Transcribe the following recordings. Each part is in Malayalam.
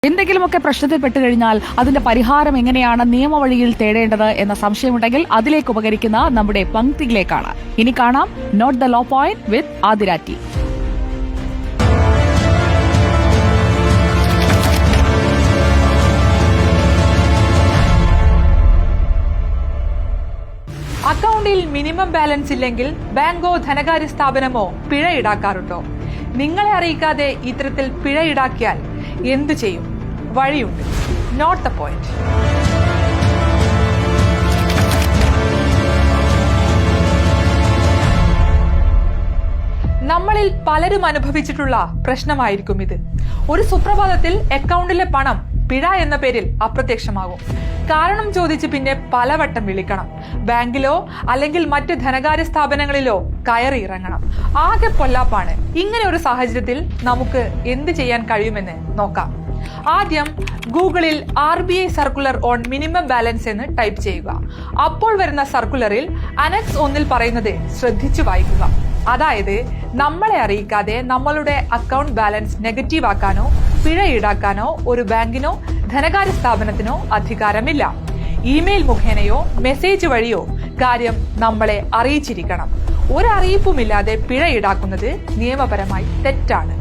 എന്തെങ്കിലുമൊക്കെ പ്രശ്നത്തിൽ പെട്ടുകഴിഞ്ഞാൽ അതിന്റെ പരിഹാരം എങ്ങനെയാണ് നിയമവഴിയിൽ തേടേണ്ടത് എന്ന സംശയമുണ്ടെങ്കിൽ അതിലേക്ക് ഉപകരിക്കുന്ന നമ്മുടെ പങ്ക്തിയിലേക്കാണ് ഇനി കാണാം note the law point with Athira T. അക്കൗണ്ടിൽ മിനിമം ബാലൻസ് ഇല്ലെങ്കിൽ ബാങ്കോ ധനകാര്യ സ്ഥാപനമോ പിഴ ഈടാക്കാറുണ്ടോ? നിങ്ങളെ അറിയിക്കാതെ ഇത്തരത്തിൽ പിഴ ഈടാക്കിയാൽ എന്തു ചെയ്യും? വഴിയുണ്ട്. Note the point. നമ്മളിൽ പലരും അനുഭവിച്ചിട്ടുള്ള പ്രശ്നമായിരിക്കും ഇത്. ഒരു സുപ്രഭാതത്തിൽ അക്കൗണ്ടിലെ പണം പിഴ എന്ന പേരിൽ അപ്രത്യക്ഷമാകും. കാരണം ചോദിച്ച് പിന്നെ പലവട്ടം വിളിക്കണം. ബാങ്കിലോ അല്ലെങ്കിൽ മറ്റ് ധനകാര്യ സ്ഥാപനങ്ങളിലോ കയറി ഇറങ്ങണം. ആകെ പൊല്ലാപ്പാണ്. ഇങ്ങനെ ഒരു സാഹചര്യത്തിൽ നമുക്ക് എന്ത് ചെയ്യാൻ കഴിയുമെന്ന് നോക്കാം. ആദ്യം ഗൂഗിളിൽ RBI circular on minimum balance എന്ന് ടൈപ്പ് ചെയ്യുക. അപ്പോൾ വരുന്ന സർക്കുലറിൽ അനക്സ് 1 പറയുന്നത് ശ്രദ്ധിച്ചു വായിക്കുക. അതായത് നമ്മളെ അറിയിക്കാതെ നമ്മളുടെ അക്കൗണ്ട് ബാലൻസ് നെഗറ്റീവ് ആക്കാനോ പിഴ ഈടാക്കാനോ ഒരു ബാങ്കിനോ ധനകാര്യ സ്ഥാപനത്തിനോ അധികാരമില്ല. ഇമെയിൽ മുഖേനയോ മെസ്സേജ് വഴിയോ കാര്യം നമ്മളെ അറിയിച്ചിരിക്കണം. ഒരറിയിപ്പുമില്ലാതെ പിഴ ഈടാക്കുന്നത് നിയമപരമായി തെറ്റാണ്.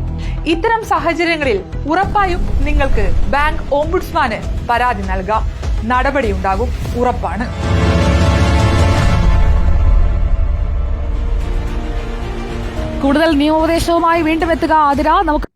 ഇത്തരം സാഹചര്യങ്ങളിൽ ഉറപ്പായും നിങ്ങൾക്ക് ബാങ്ക് ഓംബുഡ്സ്മാന് പരാതി നൽകാം. നടപടിയുണ്ടാകും, ഉറപ്പാണ്. കൂടുതൽ നിയമോപദേശവുമായി വീണ്ടും എത്തുക ആതിര. നമുക്ക്